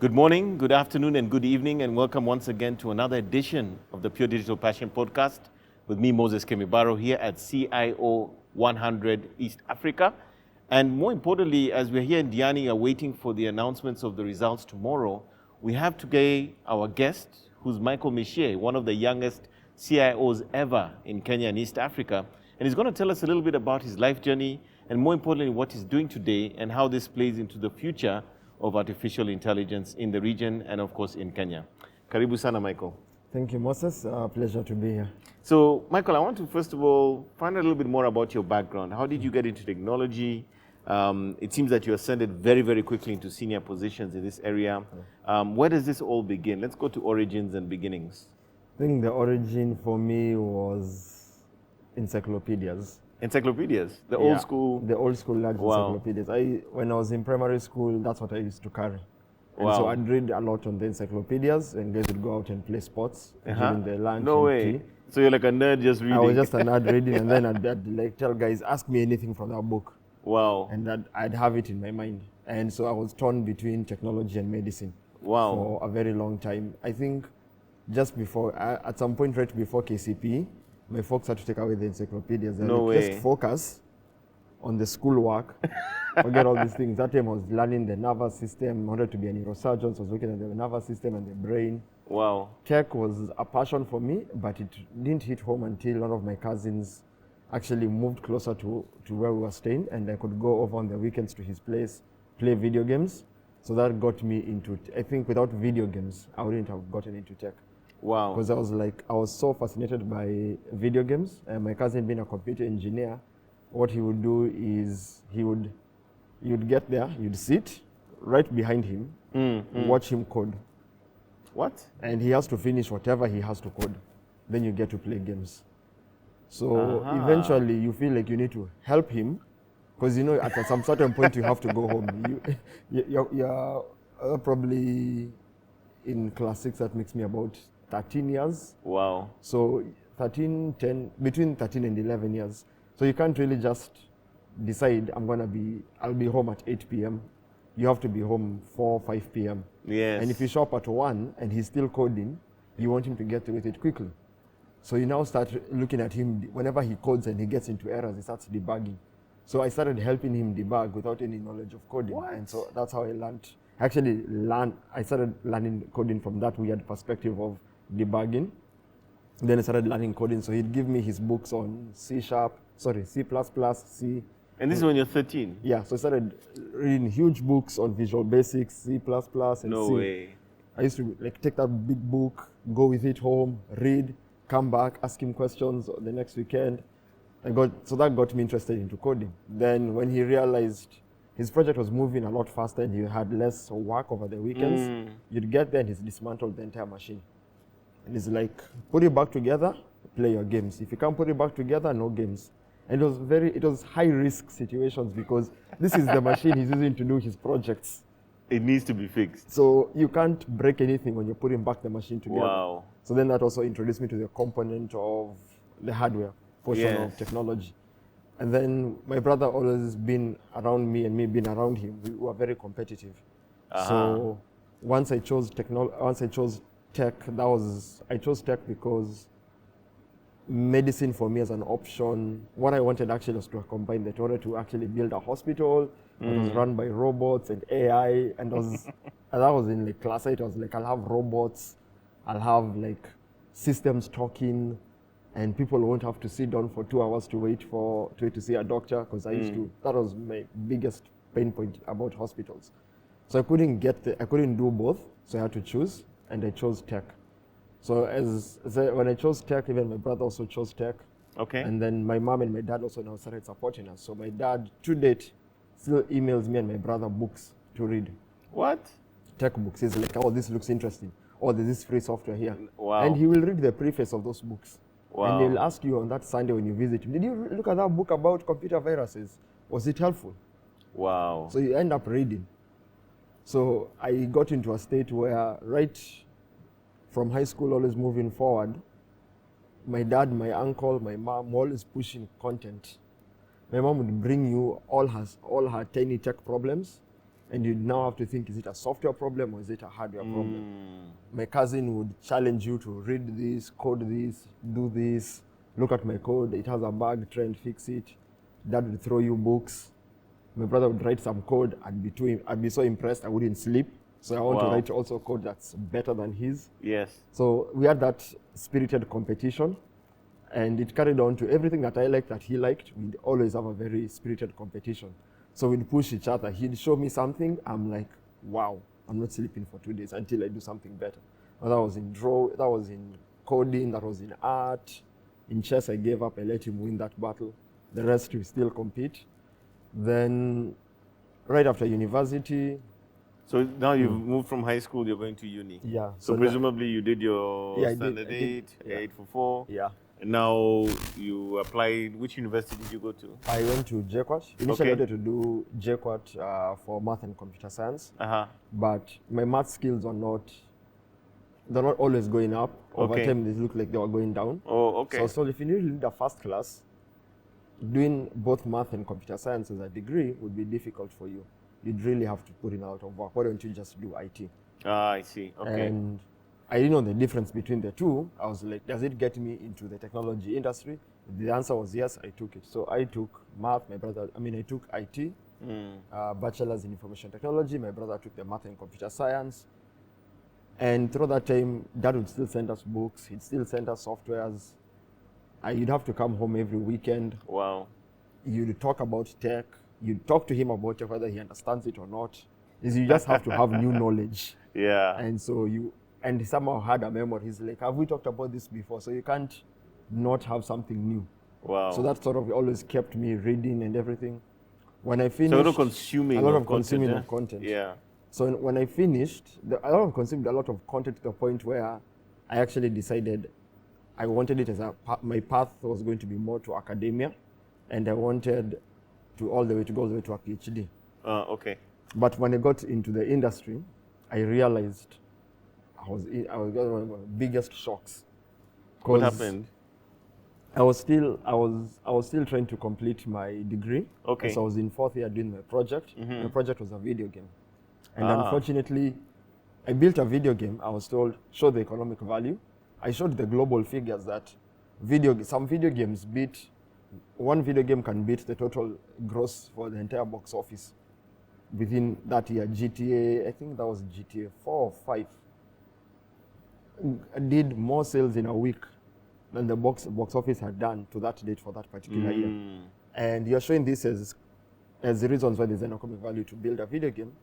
Good morning, good afternoon, and good evening, and welcome once again to another edition of the Pure Digital Passion Podcast with me, Moses Kemibaro, here at CIO 100 East Africa. And more importantly, as we're here in Diani, are waiting for the announcements of the results tomorrow, we have today our guest, who's Michael Michie, one of the youngest CIOs ever in Kenya and East Africa. And he's going to tell us a little bit about his life journey, and more importantly, what he's doing today and how this plays into the future of artificial intelligence in the region and, of course, in Kenya. Karibu sana, Michael. Thank you, Moses. Pleasure to be here. So, Michael, I want to first of all find out a little bit more about your background. How did you get into technology? It seems that you ascended very, very quickly into senior positions in this area. Where does this all begin? Let's go to origins and beginnings. I think the origin for me was encyclopedias. Encyclopedias, the old school. The old school large encyclopedias. When I was in primary school, that's what I used to carry. And so I'd read a lot on the encyclopedias, and guys would go out and play sports during the lunch. No way. Tea. So you're like a nerd just reading. I was just a nerd reading, and then I'd like tell guys, ask me anything from that book. Wow. And I'd have it in my mind. And so I was torn between technology and medicine. Wow. For a very long time. I think just before, at some point right before KCP, my folks had to take away the encyclopedias. No way. Just focus on the schoolwork. Forget all these things. That time I was learning the nervous system. I wanted to be a neurosurgeon, so I was looking at the nervous system and the brain. Wow. Tech was a passion for me, but it didn't hit home until one of my cousins actually moved closer to where we were staying, and I could go over on the weekends to his place, play video games. So that got me into, I think without video games, I wouldn't have gotten into tech. Wow. Because I was so fascinated by video games. And my cousin being a computer engineer, what he would do is you'd get there, you'd sit right behind him, watch him code. What? And he has to finish whatever he has to code. Then you get to play games. So eventually you feel like you need to help him, because you know at some certain point you have to go home. You're probably in class 6, that makes me about 13 years. Wow. So between 13 and 11 years. So you can't really just decide I'll be home at 8 p.m. You have to be home 4, 5 p.m. Yes. And if you show up at 1 and he's still coding, you want him to get through with it quickly. So you now start looking at him, whenever he codes and he gets into errors, he starts debugging. So I started helping him debug without any knowledge of coding. What? And so that's how I learned. I started learning coding from that weird perspective of debugging. Then I started learning coding. So he'd give me his books on C++, C. And this is when you're 13? Yeah, so I started reading huge books on Visual Basics, C++, and No C. way. I used to take that big book, go with it home, read, come back, ask him questions the next weekend. So that got me interested into coding. Then when he realized his project was moving a lot faster and he had less work over the weekends, you'd get there and he's dismantled the entire machine. And it's like, put it back together, play your games. If you can't put it back together, no games. And it was high risk situations, because this is the machine he's using to do his projects. It needs to be fixed. So you can't break anything when you're putting back the machine together. Wow. So then that also introduced me to the component of the hardware portion of technology. And then my brother always been around me and me being around him. We were very competitive. So once I chose tech, I chose tech because medicine for me as an option, what I wanted actually was to combine that. I wanted to actually build a hospital that was run by robots and AI, and and that was in like class 8. I was like, I'll have robots, I'll have like systems talking, and people won't have to sit down for 2 hours to wait to see a doctor, because that was my biggest pain point about hospitals. So I couldn't do both, so I had to choose, and I chose tech. So when I chose tech, even my brother also chose tech. Okay. And then my mom and my dad also now started supporting us. So my dad, to date, still emails me and my brother books to read. What? Tech books. He's like, oh, this looks interesting. Oh, there's this free software here. Wow. And he will read the preface of those books. Wow. And he'll ask you on that Sunday when you visit him, did you look at that book about computer viruses? Was it helpful? Wow. So you end up reading. So I got into a state where right from high school, always moving forward, my dad, my uncle, my mom were always pushing content. My mom would bring you all her tiny tech problems, And you now have to think, is it a software problem or is it a hardware problem? My cousin would challenge you to read this, code this, do this, look at my code, it has a bug, try and fix it. Dad would throw you books. My brother would write some code, I'd be so impressed I wouldn't sleep. So I want to write also code that's better than his. Yes. So we had that spirited competition, and it carried on to everything that I liked that he liked. We'd always have a very spirited competition. So we'd push each other. He'd show me something, I'm like, wow, I'm not sleeping for 2 days until I do something better. Well, that was in coding, that was in art. In chess, I gave up, I let him win that battle. The rest, we still compete. Then, right after university. So now you've moved from high school, you're going to uni. Yeah. So presumably you did your standard 844. Yeah. And now you applied, which university did you go to? I went to JKUAT. Initially I wanted to do JKUAT for math and computer science. But my math skills are they're not always going up. Over time they look like they were going down. Oh, okay. So if you need a first class, doing both math and computer science as a degree would be difficult for you. You'd really have to put in a lot of work. Why don't you just do IT? I see. Okay. And I didn't know the difference between the two. I was like, does it get me into the technology industry? The answer was yes, I took it. So I took math, I took IT, bachelor's in information technology. My brother took the math and computer science. And through that time, Dad would still send us books. He'd still send us softwares. You'd have to come home every weekend. Wow. You'd talk about tech. You'd talk to him about tech, whether he understands it or not. You just have to have new knowledge. Yeah. And so he somehow had a memory. He's like, have we talked about this before? So you can't not have something new. Wow. So that sort of always kept me reading and everything. When I finished, so a lot of consuming of content. Yeah. So when I finished, I consumed a lot of content to the point where I actually decided I wanted it as my path was going to be more to academia, and I wanted to go all the way to a PhD. Okay. But when I got into the industry, I realized I was one of the biggest shocks. What happened? I was still trying to complete my degree. Okay. So I was in 4th year doing my project. My project was a video game. And unfortunately, I built a video game. I was told, show the economic value. I showed the global figures that some video games one video game can beat the total gross for the entire box office within that year. GTA, I think that was GTA 4 or 5, did more sales in a week than the box office had done to that date for that particular year. And you're showing this as the reasons why there's an economic value to build a video game.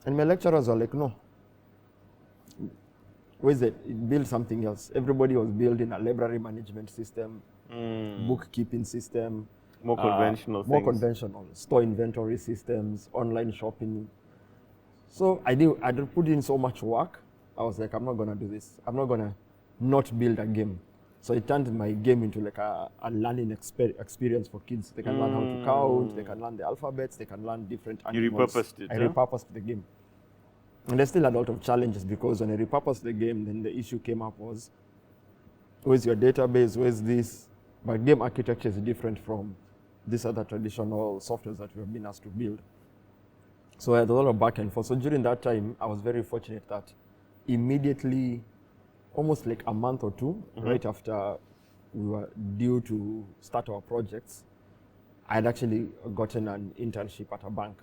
And my lecturers were like, no. What is it? Build something else. Everybody was building a library management system, bookkeeping system. More conventional things. More conventional. Store inventory systems, online shopping. So I did put in so much work. I was like, I'm not going to do this. I'm not going to not build a game. So I turned my game into like a learning experience for kids. They can learn how to count, they can learn the alphabets, they can learn different animals. You repurposed it, I repurposed the game. And I still had a lot of challenges because when I repurposed the game, then the issue came up was, where's your database, where's this? But game architecture is different from these other traditional softwares that we have been asked to build. So I had a lot of back and forth. So during that time, I was very fortunate that immediately, almost like a month or two, right after we were due to start our projects, I had actually gotten an internship at a bank.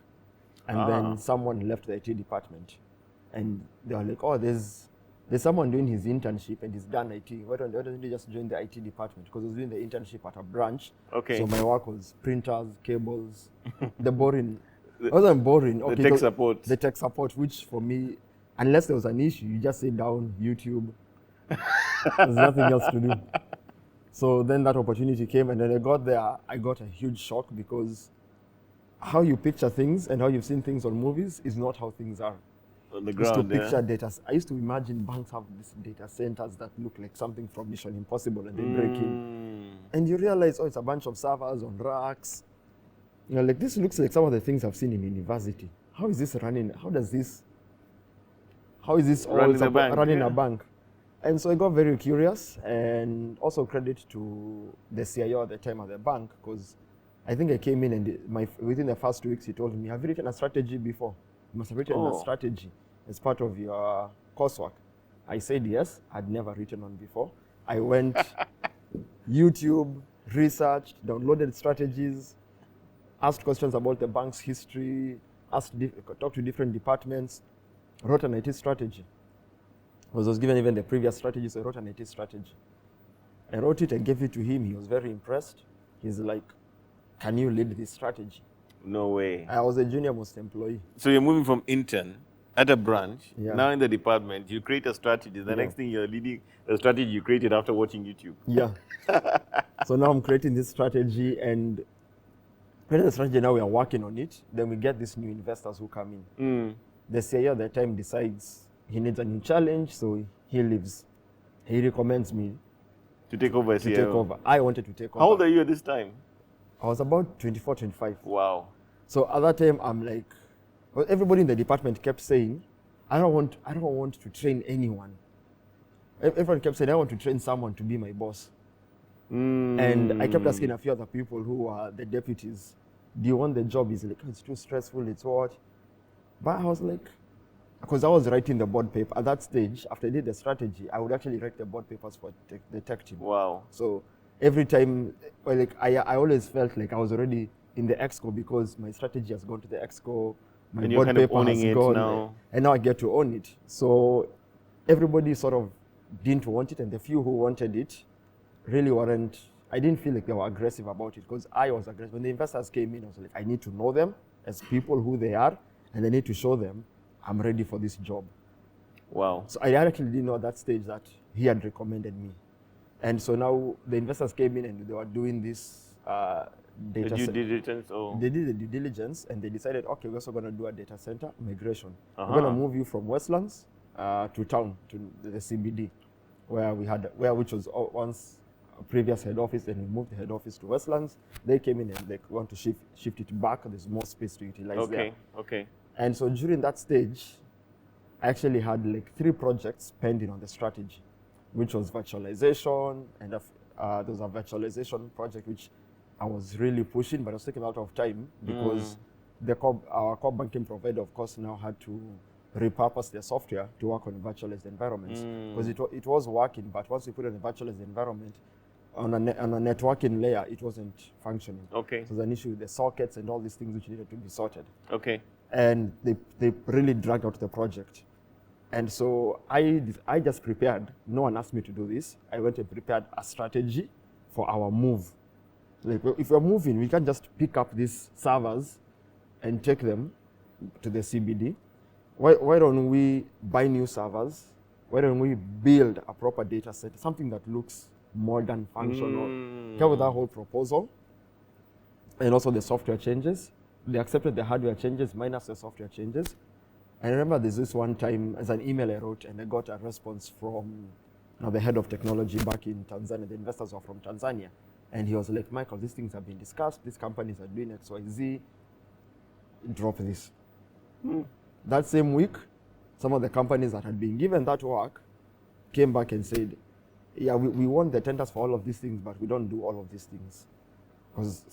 And then someone left the IT department. And they were like, oh, there's someone doing his internship and he's done IT. Why don't you just join the IT department? Because I was doing the internship at a branch. Okay. So my work was printers, cables, the boring. It wasn't boring. Okay, the tech support. The tech support, which for me, unless there was an issue, you just sit down, YouTube. There's nothing else to do. So then that opportunity came, and then I got there, I got a huge shock because how you picture things and how you've seen things on movies is not how things are. On the ground, picture data. I used to imagine banks have these data centers that look like something from Mission Impossible, and they break in. And you realize, oh, it's a bunch of servers on racks. You know, like this looks like some of the things I've seen in university. How is this running? How is this all running a bank? And so I got very curious, and also credit to the CIO at the time at the bank, because I think I came in and within the first 2 weeks he told me, have you written a strategy before? You must have written a strategy as part of your coursework. I said yes. I'd never written one before. I went YouTube, researched, downloaded strategies, asked questions about the bank's history, talked to different departments, wrote an IT strategy. I was given even the previous strategy, so I wrote an IT strategy. I wrote it and gave it to him. He was very impressed. He's like, can you lead this strategy? No way. I was a junior most employee. So you're moving from intern at a branch, Yeah. now in the department, you create a strategy. The next thing you're leading a strategy you created after watching YouTube. Yeah. So now I'm creating this strategy, and creating the strategy, now we are working on it. Then we get these new investors who come in. The CIO at the time decides he needs a new challenge, so he leaves. He recommends me To take over as to CEO. take over. I wanted to take over. How old are you at this time? I was about 24, 25. Wow. So at that time, I'm like, well, everybody in the department kept saying, I don't want to train anyone. Everyone kept saying, I want to train someone to be my boss. And I kept asking a few other people who were the deputies, do you want the job? He's like, oh, it's too stressful, it's what? But I was like, because I was writing the board paper. At that stage, after I did the strategy, I would actually write the board papers for the tech team. Wow. So every time, well, like I always felt like I was already in the exco because my strategy has gone to the exco. My And you're board kind of paper owning has it gone, now. and now I get to own it. So everybody sort of didn't want it, and the few who wanted it really weren't. I didn't feel like they were aggressive about it because I was aggressive. When the investors came in, I was like, I need to know them as people who they are, and I need to show them I'm ready for this job. Wow. So I actually didn't know at that stage that he had recommended me. And so now the investors came in and they were doing this data Due diligence? Oh. They did the due diligence and they decided, okay, we're also going to do a data center migration. Uh-huh. We're going to move you from Westlands to town, to the CBD, which was once a previous head office, and we moved the head office to Westlands. They came in and they want to shift it back. There's more space to utilize there. Okay. And so during that stage, I actually had like 3 projects pending on the strategy, which was virtualization, and there was a virtualization project which I was really pushing, but it was taking a lot of time because our core banking provider, of course, now had to repurpose their software to work on virtualized environments because it was working, but once we put it in a virtualized environment, on a networking layer, it wasn't functioning. Okay. So there's an issue with the sockets and all these things which needed to be sorted. Okay. And they really dragged out the project. And so I just prepared. No one asked me to do this. I went and prepared a strategy for our move. Like, if we're moving, we can't just pick up these servers and take them to the CBD. Why don't we buy new servers? Why don't we build a proper data set, something that looks modern, functional? Came with that whole proposal. And also the software changes. They accepted the hardware changes minus the software changes. I remember there's this one time as an email I wrote and I got a response from the head of technology back in Tanzania. The investors are from Tanzania. And he was like, Michael, these things have been discussed. These companies are doing X, Y, Z. Drop this. That same week, some of the companies that had been given that work came back and said, yeah, we won the tenders for all of these things, but we don't do all of these things. Because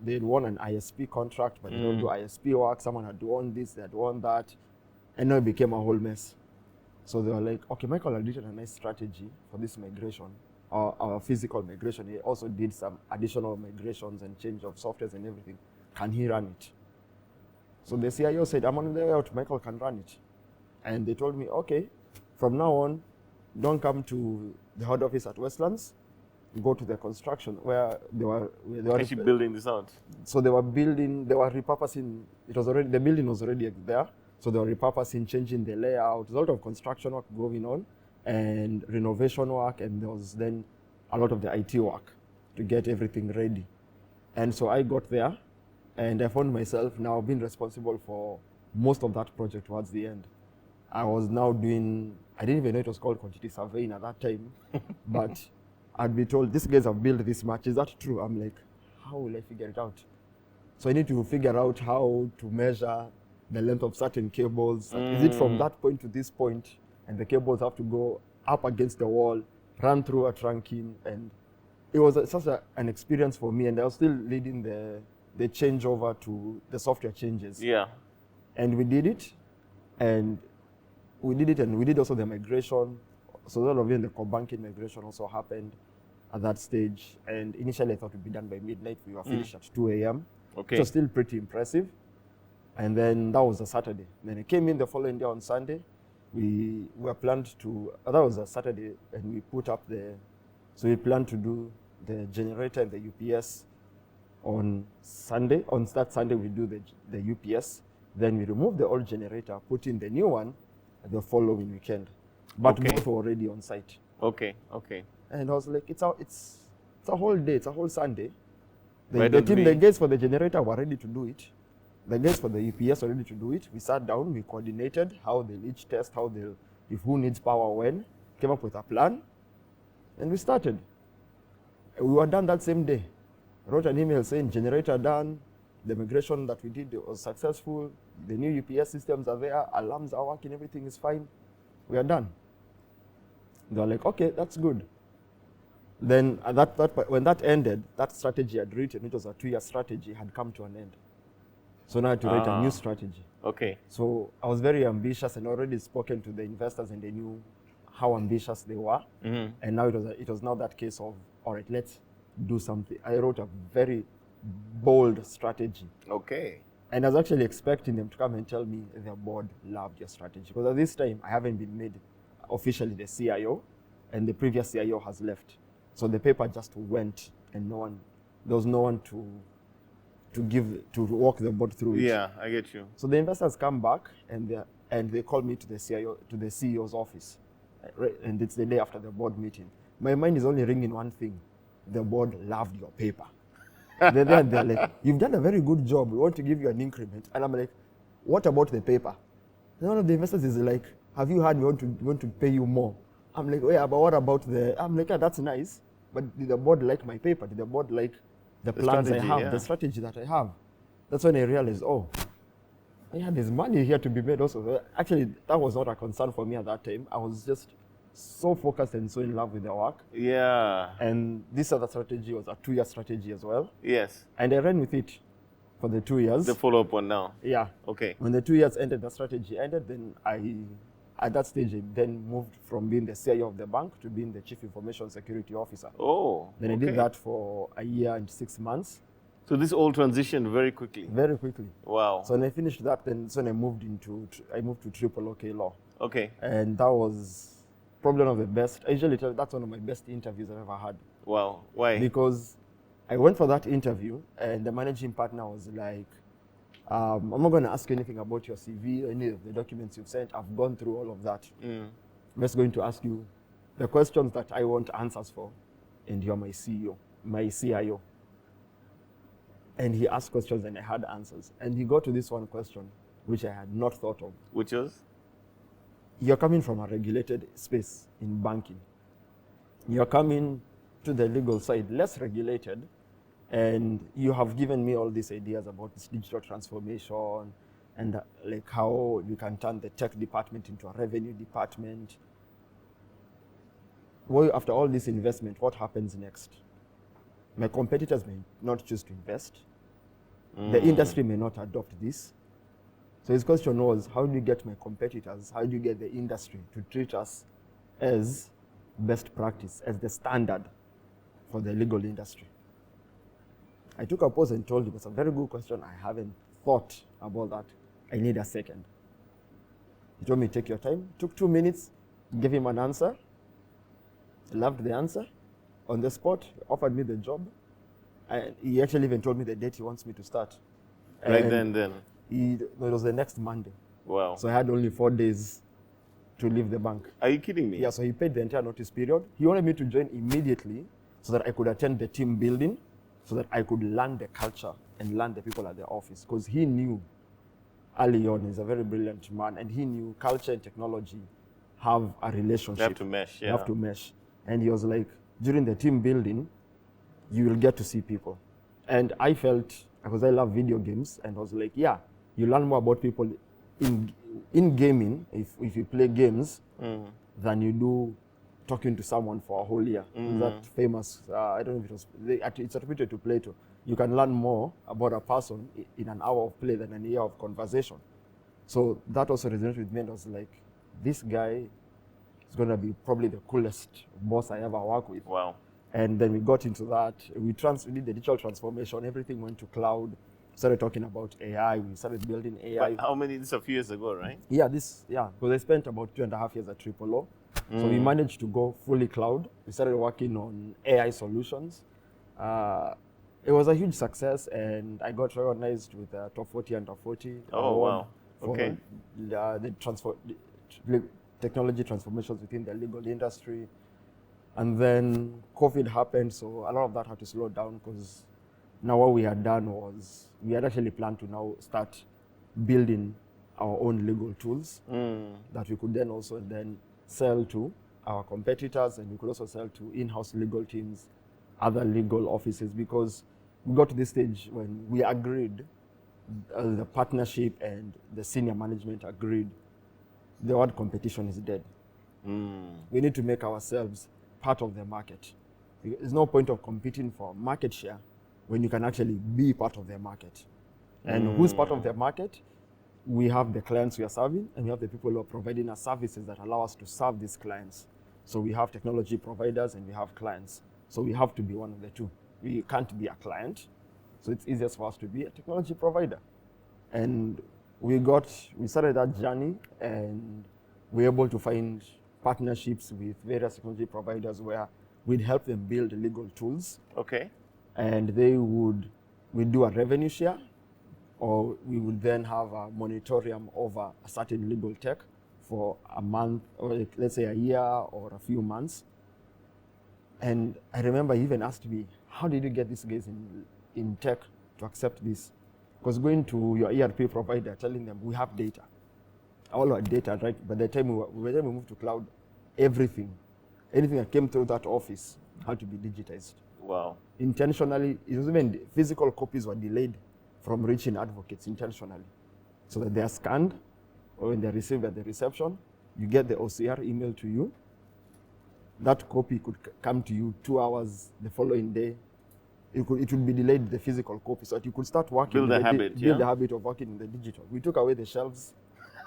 they'd won an ISP contract, but they don't do ISP work. Someone had won this, they had won that. And now it became a whole mess. So they were like, okay, Michael had written a nice strategy for this migration, our physical migration. He also did some additional migrations and change of softwares and everything. Can he run it? So the CIO said, I'm on the way out, Michael can run it. And they told me, okay, from now on, don't come to the head office at Westlands, go to the construction where they were Actually building this out. So they were repurposing, the building was already there. So they were repurposing, changing the layout. There's a lot of construction work going on and renovation work, and there was then a lot of the IT work to get everything ready. And so I got there and I found myself now being responsible for most of that project towards the end. I was now doing, I didn't even know it was called quantity surveying at that time, but I'd be told, these guys have built this much. Is that true? I'm like, how will I figure it out? So I need to figure out how to measure the length of certain cables. Is it from that point to this point? And the cables have to go up against the wall, run through a trunking. And it was such an experience for me. And I was still leading the changeover to the software changes. Yeah. And we did it. And we did it, and we did also the migration. So a lot of the core banking migration also happened at that stage. And initially I thought it would be done by midnight. We were finished at 2 a.m. Okay. Which was still pretty impressive. And then that was a Saturday. Then I came in the following day on Sunday. We were planned to, that was a Saturday, and we put up so we planned to do the generator and the UPS on Sunday. On that Sunday, we do the UPS. Then we remove the old generator, put in the new one the following weekend. But both were already on site. Okay, okay. And I was like, it's a whole day, it's a whole Sunday. The guys for the generator were ready to do it. The guys for the UPS were ready to do it. We sat down, we coordinated how they'll each test, if who needs power when, came up with a plan, and we started. We were done that same day. I wrote an email saying generator done, the migration that we did was successful, the new UPS systems are there, alarms are working, everything is fine. We are done. They were like, okay, that's good. Then when that ended, that strategy I'd written, which was a 2-year strategy, had come to an end. So now I had to write a new strategy. Okay. So I was very ambitious and already spoken to the investors, and they knew how ambitious they were. And now it was now that case of, all right, let's do something. I wrote a very bold strategy. Okay. And I was actually expecting them to come and tell me their board loved your strategy. Because at this time, I haven't been made officially the CIO, and the previous CIO has left. So the paper just went, and there was no one to walk the board through it. Yeah, I get you. So the investors come back, and they call me to the CEO's office, and it's the day after the board meeting. My mind is only ringing one thing: the board loved your paper. They're like, you've done a very good job. We want to give you an increment. And I'm like, what about the paper? And one of the investors is like, have you heard we want to pay you more? I'm like, oh yeah, but what about I'm like, yeah, that's nice. But did the board like my paper? Did the board like the plans I have, the strategy that I have? That's when I realized, oh, yeah, there's money here to be made also. Actually, that was not a concern for me at that time. I was just so focused and so in love with the work. Yeah. And this other strategy was a 2-year strategy as well. Yes. And I ran with it for the 2 years. The follow-up one now. Yeah. Okay. When the 2 years ended, the strategy ended, then at that stage, I then moved from being the CIO of the bank to being the Chief Information Security Officer. Oh, Then I did that for a year and 6 months. So this all transitioned very quickly? Very quickly. Wow. So when I finished that, then I moved to TripleOKLaw. Okay. And that was probably one of the best. I usually tell that's one of my best interviews I've ever had. Wow. Why? Because I went for that interview, and the managing partner was like, I'm not going to ask you anything about your CV or any of the documents you've sent. I've gone through all of that. I'm just going to ask you the questions that I want answers for, and you're my CIO. And he asked questions, and I had answers. And he got to this one question, which I had not thought of. Which was? You're coming from a regulated space in banking. You're coming to the legal side, less regulated, and you have given me all these ideas about this digital transformation and like how you can turn the tech department into a revenue department. Well, after all this investment, what happens next? My competitors may not choose to invest. The industry may not adopt this. So his question was, how do you get my competitors, how do you get the industry to treat us as best practice, as the standard for the legal industry? I took a pause and told him, it's a very good question. I haven't thought about that. I need a second. He told me, take your time. Took 2 minutes, gave him an answer. He loved the answer. On the spot, offered me the job. And he actually even told me the date he wants me to start. Right then. It was the next Monday. Wow. So I had only 4 days to leave the bank. Are you kidding me? Yeah, so he paid the entire notice period. He wanted me to join immediately so that I could attend the team building, so that I could learn the culture and learn the people at the office. Because he knew early on, he's a very brilliant man, and he knew culture and technology have a relationship. You have to mesh, You have to mesh. And he was like, during the team building, you will get to see people. And I felt, because I love video games, and I was like, yeah, you learn more about people in gaming, if you play games, than you do talking to someone for a whole year. That famous, I don't know if it was, it's attributed to Plato. You can learn more about a person in an hour of play than an year of conversation. So that also resonated with me, and I was like, this guy is going to be probably the coolest boss I ever work with. Wow. And then we got into that. We did the digital transformation. Everything went to cloud. Started talking about AI. We started building AI. But how many? This is a few years ago, right? Yeah, because I spent about 2.5 years at TripleOKLaw. So we managed to go fully cloud. We started working on AI solutions. It was a huge success, and I got recognized with the top 40 under 40 Oh, award wow. for Okay. the technology transformations within the legal industry. And then COVID happened, so a lot of that had to slow down, because now what we had done was we had actually planned to now start building our own legal tools that we could then also sell to our competitors, and we could also sell to in-house legal teams, other legal offices, because we got to this stage when we agreed, the partnership and the senior management agreed, the word competition is dead. We need to make ourselves part of the market. There's no point of competing for market share when you can actually be part of the market. And who's part of the market? We have the clients we are serving, and we have the people who are providing us services that allow us to serve these clients. So we have technology providers and we have clients. So we have to be one of the two. We can't be a client. So it's easiest for us to be a technology provider. And we started that journey, and we were able to find partnerships with various technology providers where we'd help them build legal tools. Okay. And we'd do a revenue share, or we would then have a moratorium over a certain legal tech for a month, or let's say a year or a few months. And I remember he even asked me, how did you get these guys in tech to accept this? Because going to your ERP provider, telling them we have data, all our data, right? By the time we moved to cloud, anything that came through that office had to be digitized. Wow. Intentionally, even physical copies were delayed from reaching advocates intentionally, so that they are scanned, or when they're received at the reception, you get the OCR email to you. That copy could come to you 2 hours the following day. It would be delayed, the physical copy, so that you could start working. Build the habit of working in the digital. We took away the shelves,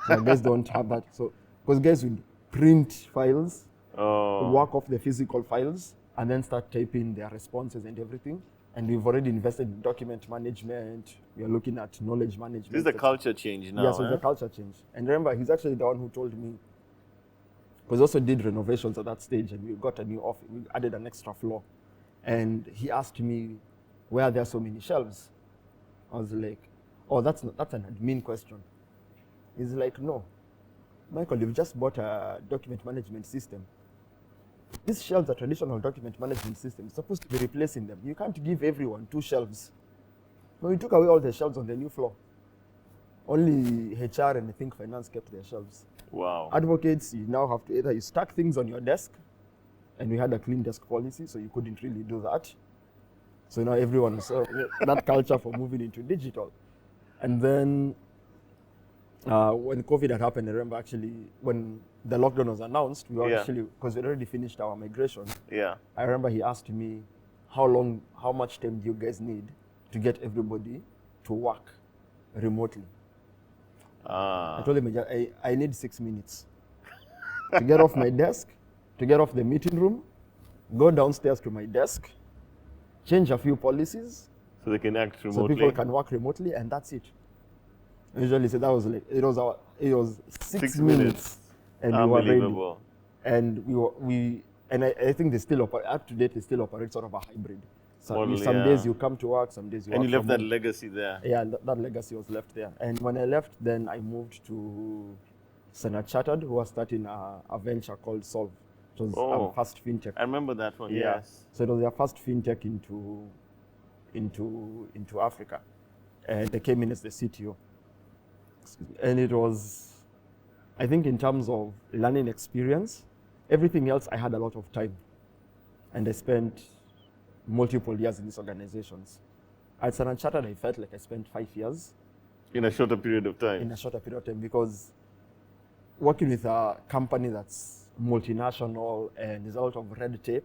so guys don't have that. So, because guys would print files, work off the physical files, and then start typing their responses and everything. And we've already invested in document management. We are looking at knowledge management. This is the culture change now. Yeah, so it's a culture change. And remember, he's actually the one who told me, because we also did renovations at that stage, and we got a new office. We added an extra floor. And he asked me, why are there so many shelves? I was like, oh, that's an admin question. He's like, no, Michael, you've just bought a document management system. These shelves are traditional document management systems. You're supposed to be replacing them. You can't give everyone 2 shelves. No, we took away all the shelves on the new floor. Only HR and I think finance kept their shelves. Wow. Advocates, you now have to either you stack things on your desk, and we had a clean desk policy, so you couldn't really do that. So now everyone saw that culture for moving into digital. And then when COVID had happened, I remember actually when the lockdown was announced, we were actually, because we already finished our migration. Yeah. I remember he asked me, how much time do you guys need to get everybody to work remotely? I told him, I need 6 minutes to get off my desk, to get off the meeting room, go downstairs to my desk, change a few policies, so they can act remotely. so people can work remotely, and that's it. I usually say that was like it was 6 minutes, and we were ready. And I think they still up to date. They still operate sort of a hybrid. So some days you come to work, some days you. And work you left from that home. legacy there. Yeah, that legacy was left there. And when I left, then I moved to Standard Chartered, who was starting a venture called Solv. It was our first fintech. I remember that one. Yeah. Yes. So it was their first fintech into Africa, and they came in as the CTO. And it was, I think, in terms of learning experience, everything else I had a lot of time, and I spent multiple years in these organizations. At Standard Chartered, I felt like I spent 5 years. In a shorter period of time. In a shorter period of time, because working with a company that's multinational and there's a lot of red tape,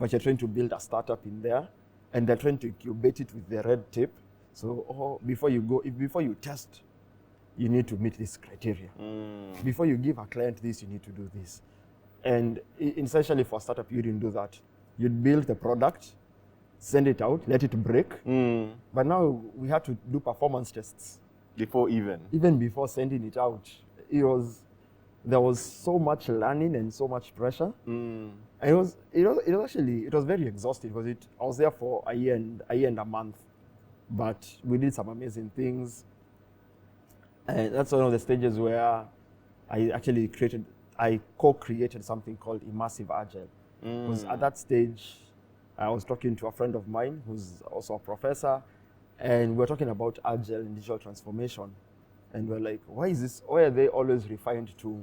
but you're trying to build a startup in there, and they're trying to incubate it with the red tape. So before you test, you need to meet this criteria. Before you give a client this, you need to do this. And essentially for a startup, you didn't do that. You'd build the product, send it out, let it break. But now we had to do performance tests. Even before sending it out, there was so much learning and so much pressure. And it was very exhausting because I was there for a year and a month, but we did some amazing things. And that's one of the stages where I co-created something called Massive Agile. Because at that stage, I was talking to a friend of mine who's also a professor, and we're talking about agile and digital transformation. And we're like, why are they always refined to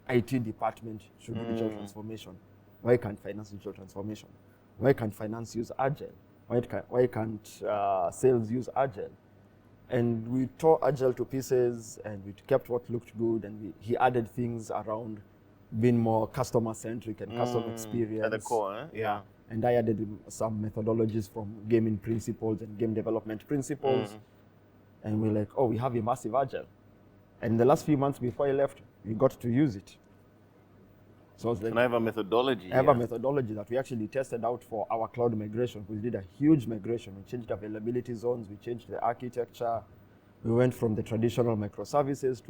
IT department should do digital transformation? Why can't finance digital transformation? Why can't finance use agile? Why can't sales use agile? And we tore agile to pieces, and we kept what looked good, and he added things around being more customer-centric and customer experience. At the core, yeah. And I added some methodologies from gaming principles and game development principles. And we're like, oh, we have a Massive Agile. And the last few months before I left, we got to use it. So I was like, and I have a methodology. I have a methodology that we actually tested out for our cloud migration. We did a huge migration. We changed availability zones. We changed the architecture. We went from the traditional microservices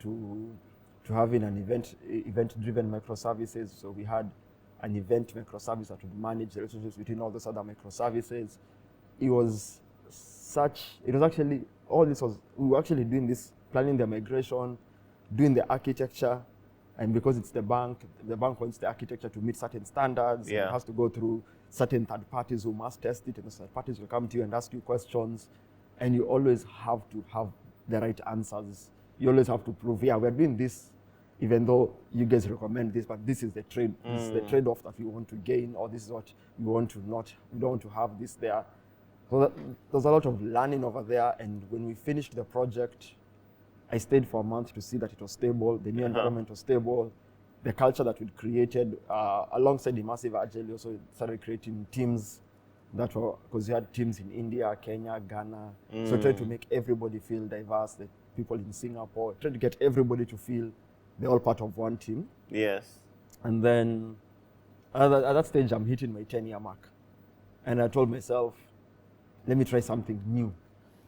to having an event-driven microservices. So we had an event microservice that would manage the relationships between all those other microservices. We were actually doing this, planning the migration, doing the architecture. And because it's the bank wants the architecture to meet certain standards. It has to go through certain third parties who must test it, and the third parties will come to you and ask you questions. And you always have to have the right answers. You always have to prove, we're doing this, even though you guys recommend this, but this is the trade. This is the trade-off that we want to gain, or this is what we want to not. We don't want to have this there. So there's a lot of learning over there. And when we finished the project, I stayed for a month to see that it was stable, the new environment was stable, the culture that we'd created, alongside the Massive Agile, we also started creating teams because we had teams in India, Kenya, Ghana. So tried to make everybody feel diverse, the people in Singapore, tried to get everybody to feel they're all part of one team. Yes. And then at that stage, I'm hitting my 10-year mark. And I told myself, let me try something new.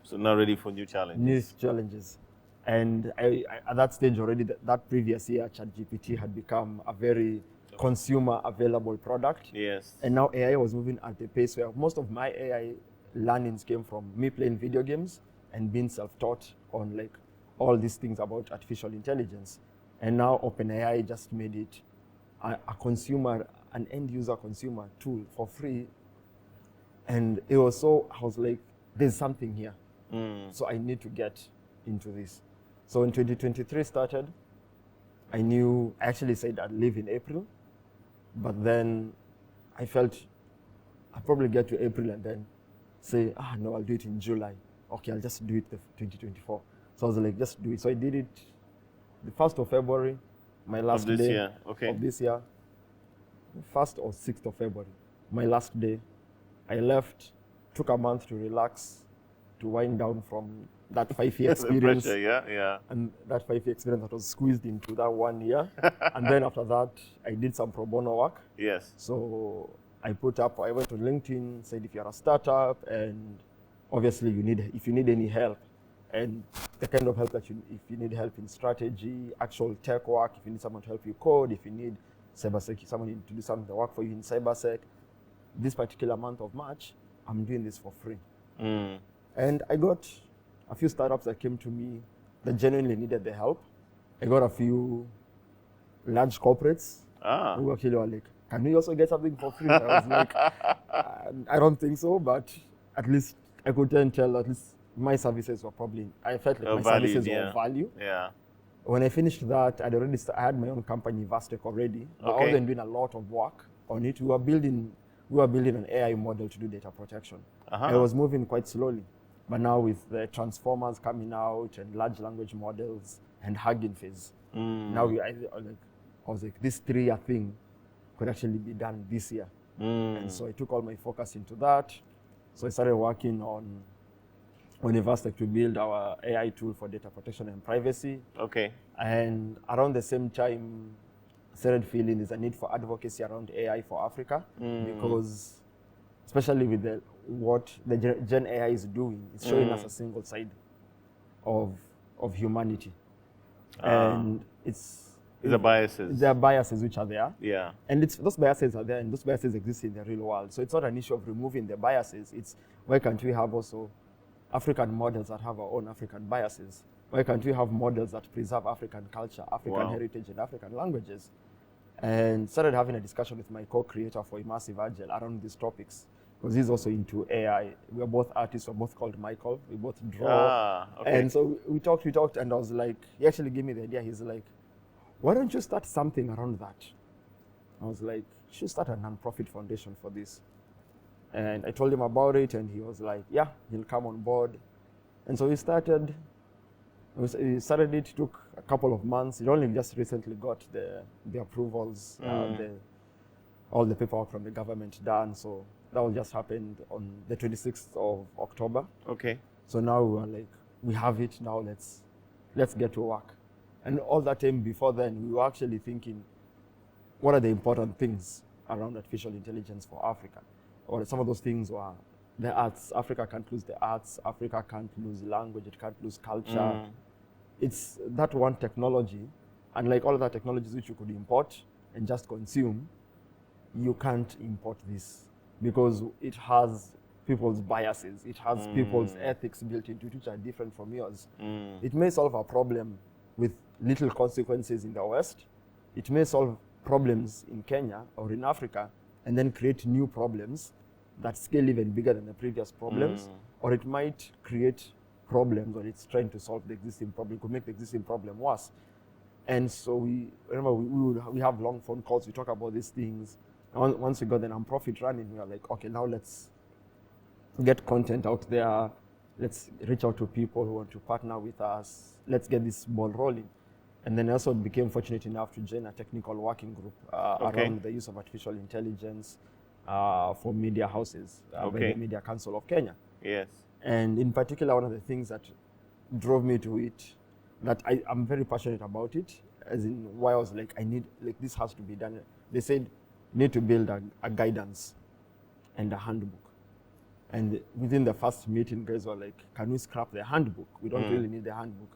So now ready for new challenges. New challenges. And I at that stage already, that previous year, ChatGPT had become a very consumer available product. Yes. And now AI was moving at a pace where most of my AI learnings came from me playing video games and being self-taught on like all these things about artificial intelligence. And now OpenAI just made it an end user consumer tool for free. And I was like, there's something here. So I need to get into this. So when 2023 started, I actually said I'd leave in April, but then I felt I'd probably get to April and then say, no, I'll do it in July. Okay, I'll just do it 2024. So I was like, just do it. So I did it the 1st of February, my last day of this year. 1st or 6th of February, my last day. I left, took a month to relax, to wind down from that 5-year experience. The pressure, And that 5-year experience that was squeezed into that 1 year. And then after that, I did some pro bono work. Yes. So I went to LinkedIn, said if you're a startup, and obviously if you need any help, and the kind of help if you need help in strategy, actual tech work, if you need someone to help you code, if you need cybersec, someone to do something to work for you in cybersec, this particular month of March, I'm doing this for free. And I got a few startups that came to me that genuinely needed the help. I got a few large corporates who actually were like, can we also get something for free? I was like, I don't think so, but at least I could tell at least my services were I felt like my services were of value. Yeah. When I finished that, I had my own company, Vastec already. But I wasn't doing a lot of work on it. We were building an AI model to do data protection. I was moving quite slowly. But now with the transformers coming out and large language models and Hugging Face, now I was like, this 3-year thing could actually be done this year. And so I took all my focus into that. So I started working on on Investec to build our AI tool for data protection and privacy. Okay. And around the same time, started feeling there's a need for advocacy around AI for Africa because, especially with what the Gen AI is doing, it's showing us a single side of humanity, and the biases. There are biases which are there. Yeah. And those biases are there, and those biases exist in the real world. So it's not an issue of removing the biases. It's why can't we have also African models that have our own African biases? Why can't we have models that preserve African culture, African heritage, and African languages? And started having a discussion with my co-creator for Massive Agile around these topics, because he's also into AI. We're both artists, we're both called Michael, we both draw. Okay. And so we talked, and I was like, he actually gave me the idea. He's like, why don't you start something around that? I was like, you should start a non-profit foundation for this. And I told him about it, and he was like, yeah, he'll come on board. And so we started it. It took a couple of months. It only just recently got the approvals, all the paperwork from the government done. So that all just happened on the 26th of October. Okay. So now we are like, we have it, now let's get to work. And all that time before then, we were actually thinking, what are the important things around artificial intelligence for Africa? Or some of those things were the arts. Africa can't lose the arts. Africa can't lose language. It can't lose culture. It's that one technology, and like all other technologies which you could import and just consume, you can't import this because it has people's biases. It has people's ethics built into it, which are different from yours. It may solve a problem with little consequences in the West. It may solve problems in Kenya or in Africa and then create new problems that scale even bigger than the previous problems. Or it might create problems, or it's trying to solve the existing problem. It could make the existing problem worse. And so we have long phone calls, we talk about these things. And once we got the nonprofit running, we are like, okay, now let's get content out there. Let's reach out to people who want to partner with us. Let's get this ball rolling. And then I also became fortunate enough to join a technical working group around the use of artificial intelligence for media houses by the Media Council of Kenya. Yes. And in particular, one of the things that drove me to it, that I'm very passionate about it, as in why I was like, this has to be done. They said, you need to build a guidance and a handbook. And within the first meeting, guys were like, can we scrap the handbook? We don't really need the handbook.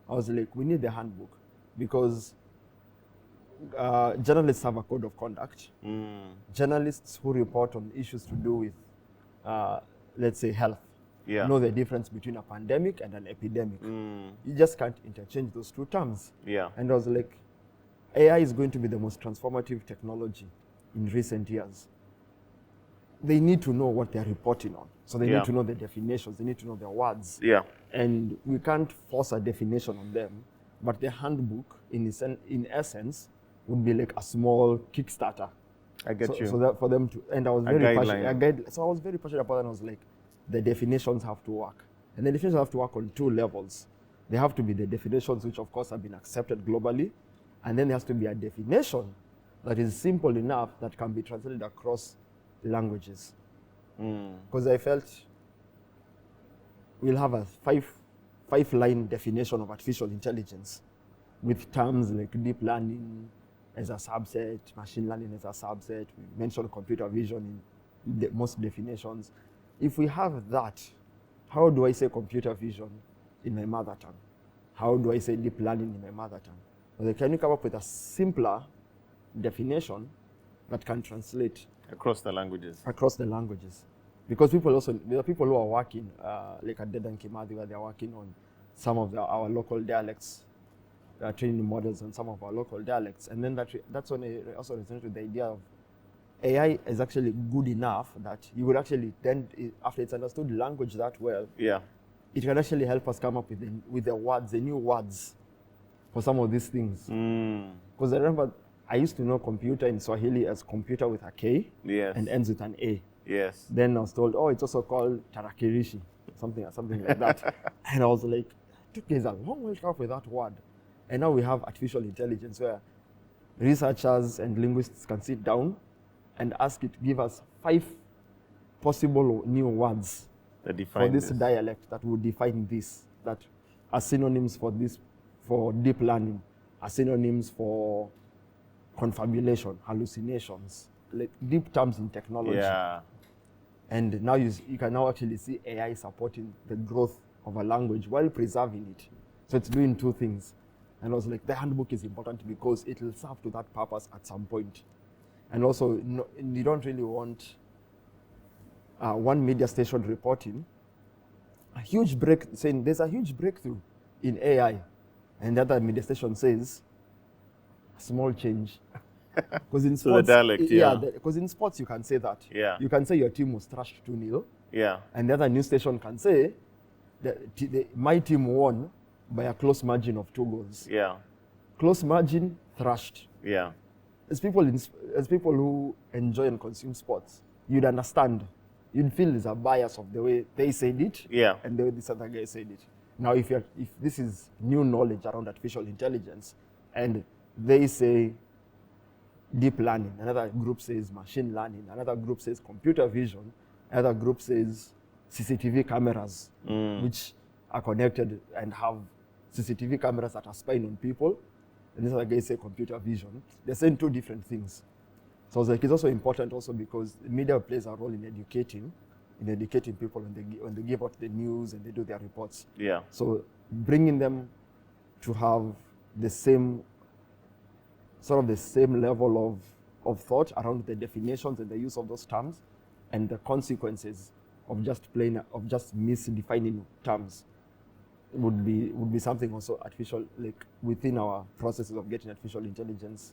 I was like, we need the handbook because journalists have a code of conduct. Journalists who report on issues to do with, let's say, health, know the difference between a pandemic and an epidemic. You just can't interchange those two terms. And I was like, AI is going to be the most transformative technology in recent years. They need to know what they're reporting on. So they need to know the definitions, they need to know the words. And we can't force a definition on them, but the handbook, in essence, would be like a small Kickstarter. I get you. So that for them to, and I was very passionate. So I was very passionate about it, and I was like, the definitions have to work. And the definitions have to work on two levels. They have to be the definitions which, of course, have been accepted globally. And then there has to be a definition that is simple enough that can be translated across languages. Because I felt we'll have a five-line definition of artificial intelligence with terms like deep learning as a subset, machine learning as a subset. We mentioned computer vision in most definitions. If we have that, how do I say computer vision in my mother tongue? How do I say deep learning in my mother tongue? Well, can you come up with a simpler definition that can translate across the languages? Across the languages. Because there are people who are working, like at Dedan Kimathi, where they're working on some of our local dialects, training models on some of our local dialects. And then that's when I also resonated with the idea of AI is actually good enough that you would actually then, after it's understood language that well, it can actually help us come up with the words, the new words for some of these things. Because I remember I used to know computer in Swahili as computer with a K and ends with an A. Then I was told, oh, it's also called tarakirishi, something like that. And I was like, it took us a long way to come up with that word. And now we have artificial intelligence where researchers and linguists can sit down and ask it to give us 5 possible new words That for define this this. dialect that would define this, that are synonyms for this, for deep learning, are synonyms for confabulation, hallucinations, like deep terms in technology. Yeah. And now you can now actually see AI supporting the growth of a language while preserving it. So it's doing two things. And I was like, the handbook is important because it will serve to that purpose at some point. And also, you don't really want one media station reporting saying there's a huge breakthrough in AI, and the other media station says a small change. Because in So the sports, dialect, yeah. because in sports you can say that. Yeah. You can say your team was thrashed 2-0, Yeah. and the other news station can say that my team won by a close margin of 2 goals. Yeah. Close margin, thrashed. Yeah. As people who enjoy and consume sports, you'd understand. You'd feel there's a bias of the way they said it, Yeah. and the way this other guy said it. Now, if this is new knowledge around artificial intelligence, and they say deep learning, another group says machine learning, another group says computer vision, another group says CCTV cameras, which are connected and have CCTV cameras that are spying on people. And this other guy say computer vision. They're saying two different things. So I was like, it's also important also because the media plays a role in educating people when they give out the news and they do their reports. Yeah. So bringing them to have the same level of thought around the definitions and the use of those terms and the consequences of just misdefining terms would be something also artificial, like within our processes of getting artificial intelligence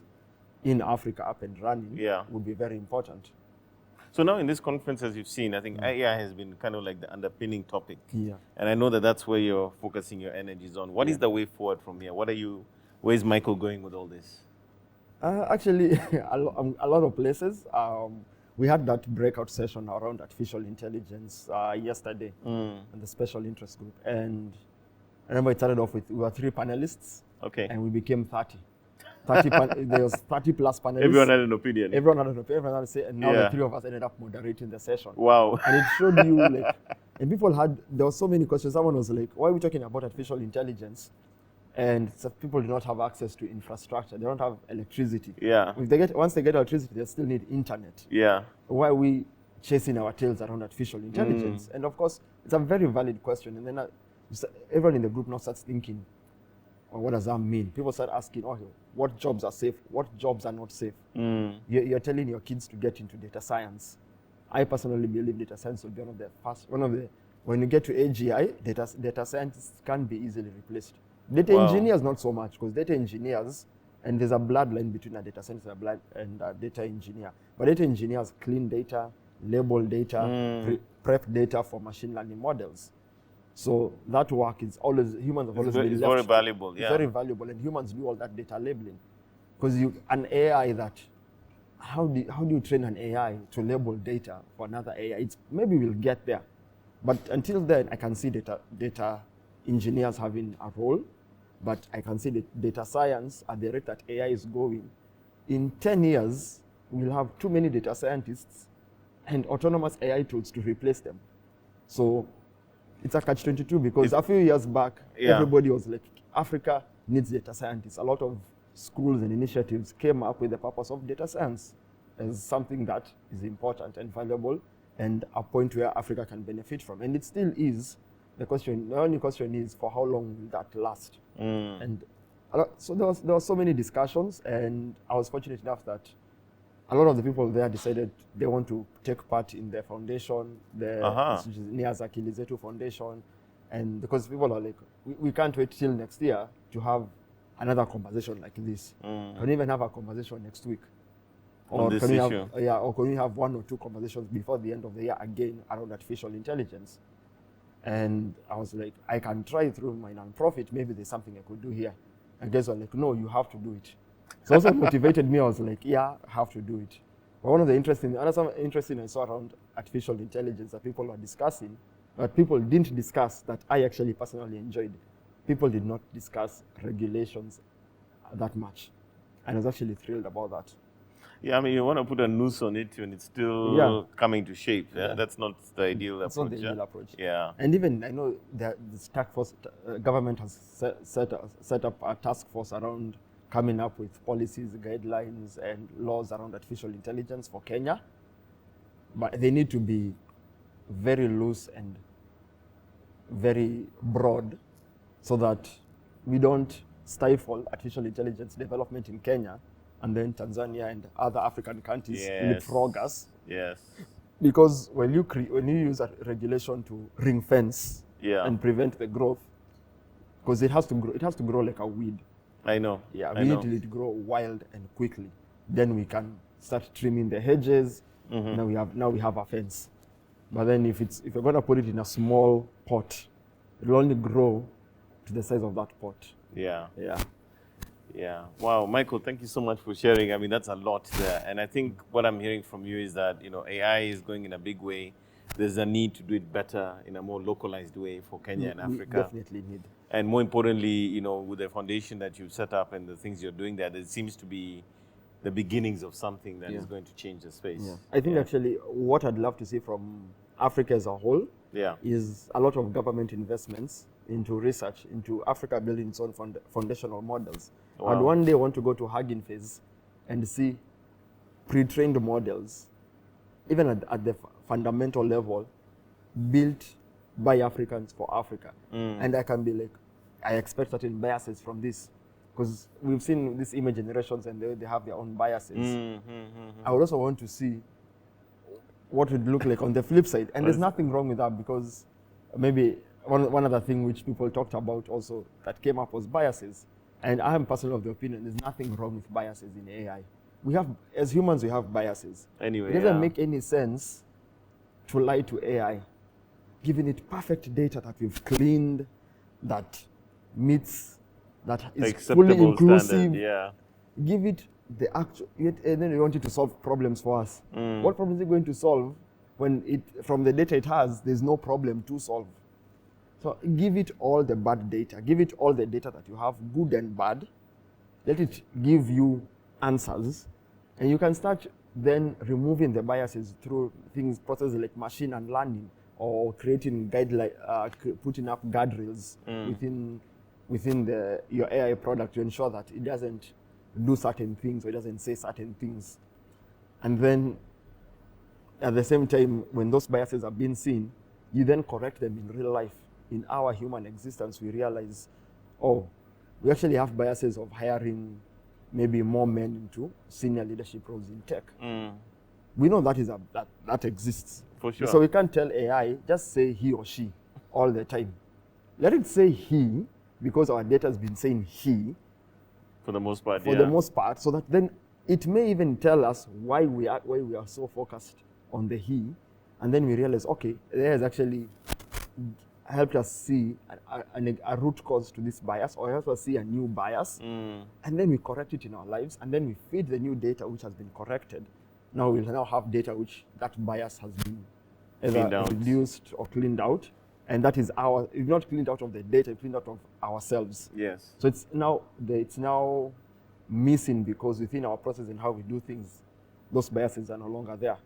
in Africa up and running. Yeah. Would be very important. So now in this conference, as you've seen, I think AI has been kind of like the underpinning topic. Yeah. And I know that that's where you're focusing your energies on. What is the way forward from here? Where's Michael going with all this? Actually, a lot of places. We had that breakout session around artificial intelligence yesterday in the special interest group. And I remember it started off with, we were 3 panelists. Okay. And we became 30. There was 30 plus panelists. Everyone had an opinion. Everyone had to say, and now Yeah. the 3 of us ended up moderating the session. Wow. And it showed you, like, and there were so many questions. Someone was like, why are we talking about artificial intelligence? And so people do not have access to infrastructure. They don't have electricity. Yeah. Once they get electricity, they still need internet. Yeah. Why are we chasing our tails around artificial intelligence? And of course, it's a very valid question. And then everyone in the group now starts thinking, well, what does that mean? People start asking, what jobs are safe? What jobs are not safe? You're telling your kids to get into data science. I personally believe data science will be when you get to AGI, data scientists can be easily replaced. Data engineers, not so much, because data engineers, and there's a bloodline between a data scientist and a data engineer. But data engineers clean data, label data, prep data for machine learning models. So that work is humans have always been left. It's very valuable, yeah. It's very valuable, and humans do all that data labeling. Because an AI how do you train an AI to label data for another AI? Maybe we'll get there. But until then, I can see data engineers having a role, but I can see that data science at the rate that AI is going. In 10 years, we'll have too many data scientists and autonomous AI tools to replace them. So it's a catch-22 because a few years back, everybody was like, Africa needs data scientists. A lot of schools and initiatives came up with the purpose of data science as something that is important and valuable and a point where Africa can benefit from. And it still is. The only question is, for how long will that last? And so there was so many discussions, and I was fortunate enough that a lot of the people there decided they want to take part in the foundation, which is Niazaki Lizetu Foundation, and because people are like, we can't wait till next year to have another conversation like this. Can we even have a conversation next week? On this issue? Or can we have 1 or 2 conversations before the end of the year again around artificial intelligence? And I was like, I can try through my nonprofit. Maybe there's something I could do here. And guys were like, no, you have to do it. So also motivated me. I was like, yeah, I have to do it. But another interesting I saw around artificial intelligence that people were discussing, but people didn't discuss that I actually personally enjoyed. People did not discuss regulations that much. And I was actually thrilled about that. Yeah, I mean, you want to put a noose on it when it's still Yeah. coming to shape. Yeah? That's not the ideal It's approach. not the ideal approach. Yeah. And even I know that this task force, government has set up a task force around coming up with policies, guidelines, and laws around artificial intelligence for Kenya. But they need to be very loose and very broad so that we don't stifle artificial intelligence development in Kenya and then Tanzania and other African countries leapfrog us. Yes. Because when you use a regulation to ring fence Yeah. and prevent the growth, because it has to grow like a weed. I know. Yeah, I we know. need to let it grow wild and quickly. Then we can start trimming the hedges. Now we have a fence. But then if you're gonna put it in a small pot, it'll only grow to the size of that pot. Yeah. Yeah. Yeah. Wow, Michael, thank you so much for sharing. I mean, that's a lot there. And I think what I'm hearing from you is that, AI is going in a big way. There's a need to do it better in a more localized way for Kenya and Africa. We definitely need. And more importantly, with the foundation that you've set up and the things you're doing there seems to be the beginnings of something that is going to change the space. Yeah. I think actually what I'd love to see from Africa as a whole is a lot of government investments into research, into Africa building its own foundational models. Wow. I'd one day want to go to Hugging Face and see pre-trained models, even at the fundamental level, built by Africans for Africa. And I can be like, I expect certain biases from this. Because we've seen these image generations and they have their own biases. I would also want to see what would look like on the flip side. And there's nothing wrong with that, because maybe one other thing which people talked about also that came up was biases. And I am personally of the opinion there's nothing wrong with biases in AI. As humans, we have biases. Anyway, it doesn't make any sense to lie to AI, giving it perfect data that we've cleaned, that meets, that is fully inclusive. Standard, yeah. Give it the actual, and then we want it to solve problems for us. What problem is it going to solve when from the data it has, there's no problem to solve? So give it all the bad data. Give it all the data that you have, good and bad. Let it give you answers. And you can start then removing the biases through processes like machine and learning, or creating putting up guardrails within your AI product to ensure that it doesn't do certain things or it doesn't say certain things. And then at the same time, when those biases are being seen, you then correct them in real life. In our human existence, we realize, we actually have biases of hiring maybe more men into senior leadership roles in tech. We know that exists. For sure. So we can't tell AI, just say he or she all the time. Let it say he, because our data has been saying he. For the most part, the most part, so that then it may even tell us why we are so focused on the he. And then we realize, okay, there has actually helped us see a root cause to this bias, or helped us see a new bias, and then we correct it in our lives, and then we feed the new data which has been corrected. Now we'll now have data which that bias has been either reduced or cleaned out, and that is it's not cleaned out of the data, it's cleaned out of ourselves. Yes. So it's now missing, because within our process and how we do things, those biases are no longer there,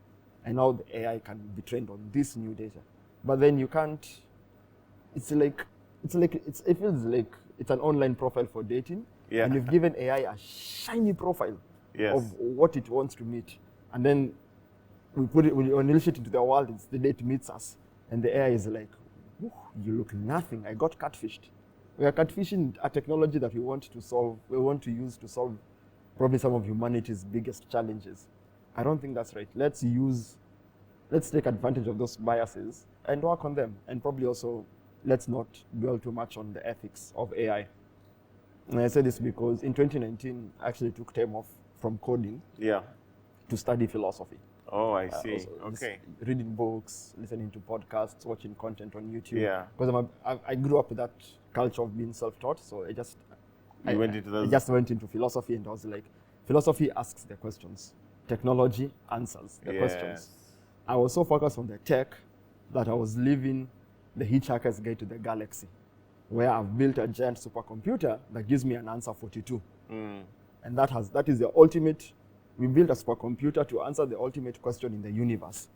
and now the AI can be trained on this new data. But then you can't. It feels like it's an online profile for dating, and you've given AI a shiny profile of what it wants to meet, and then we unleash it into the world. It's the date meets us, and the AI is like, "You look nothing. I got catfished." We are catfishing a technology that we want to use to solve probably some of humanity's biggest challenges. I don't think that's right. Let's take advantage of those biases and work on them, and probably also let's not dwell too much on the ethics of AI. And I say this because in 2019, I actually took time off from coding to study philosophy. Oh, I see. Okay. Reading books, listening to podcasts, watching content on YouTube. Yeah. Because I grew up with that culture of being self-taught, so I just went into philosophy, and I was like, philosophy asks the questions. Technology answers the questions. I was so focused on the tech that I was living the Hitchhiker's Guide to the Galaxy, where I've built a giant supercomputer that gives me an answer 42. And that is the ultimate we built a supercomputer to answer the ultimate question in the universe.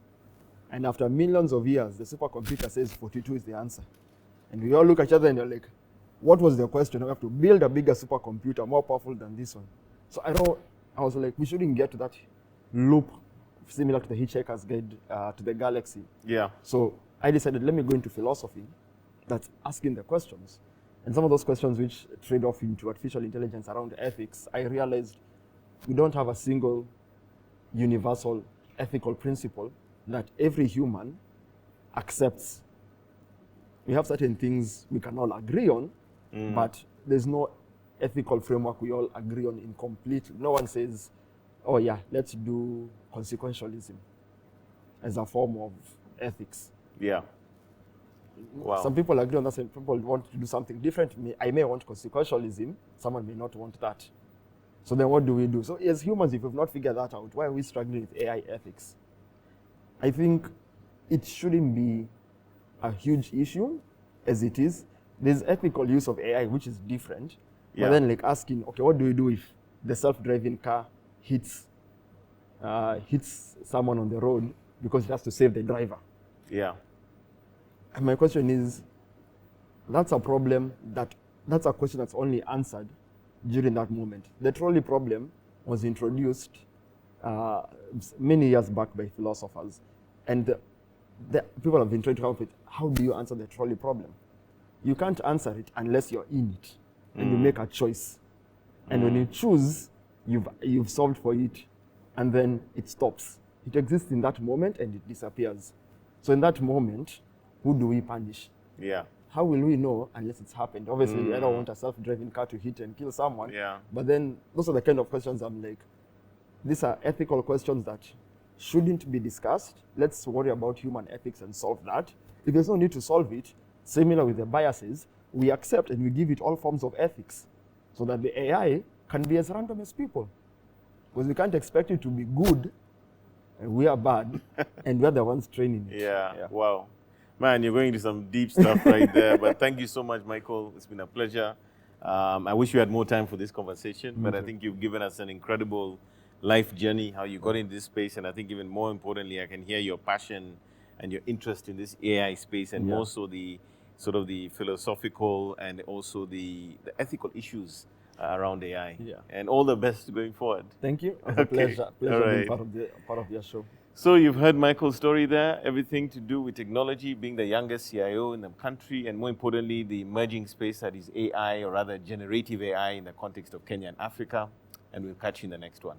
And after millions of years, the supercomputer says 42 is the answer. And we all look at each other and you're like, what was the question? We have to build a bigger supercomputer, more powerful than this one. So I was like, we shouldn't get to that loop similar to the Hitchhiker's Guide to the Galaxy. Yeah. So I decided, let me go into philosophy, that's asking the questions. And some of those questions which trade off into artificial intelligence around ethics, I realized we don't have a single universal ethical principle that every human accepts. We have certain things we can all agree on, but there's no ethical framework we all agree on in complete. No one says, oh yeah, let's do consequentialism as a form of ethics. Yeah. Wow. Some people agree on that, some people want to do something different. I may want consequentialism, someone may not want that. So then what do we do? So as humans, if we've not figured that out, why are we struggling with AI ethics? I think it shouldn't be a huge issue as it is. There's ethical use of AI, which is different. Yeah. But then like asking, okay, what do we do if the self-driving car hits someone on the road because it has to save the driver? Yeah. And my question is, that's a problem that's a question that's only answered during that moment. The trolley problem was introduced many years back by philosophers. And the people have been trying to come up with, how do you answer the trolley problem? You can't answer it unless you're in it and you make a choice. And when you choose, you've solved for it, and then it stops. It exists in that moment and it disappears. So in that moment, who do we punish? Yeah. How will we know unless it's happened? Obviously, I don't want a self-driving car to hit and kill someone. Yeah. But then those are the kind of questions I'm like, these are ethical questions that shouldn't be discussed. Let's worry about human ethics and solve that. If there's no need to solve it, similar with the biases, we accept and we give it all forms of ethics so that the AI can be as random as people. Because we can't expect it to be good and we are bad and we're the ones training it. Yeah. Wow. Man, you're going into some deep stuff right there. But thank you so much, Michael. It's been a pleasure. I wish we had more time for this conversation, but I think you've given us an incredible life journey, how you got into this space. And I think even more importantly, I can hear your passion and your interest in this AI space, and more so the sort of the philosophical and also the ethical issues around AI. Yeah. And all the best going forward. Thank you. It was a pleasure All being part of your show. So you've heard Michael's story there, everything to do with technology, being the youngest CIO in the country, and more importantly, the emerging space that is AI, or rather generative AI in the context of Kenya and Africa. And we'll catch you in the next one.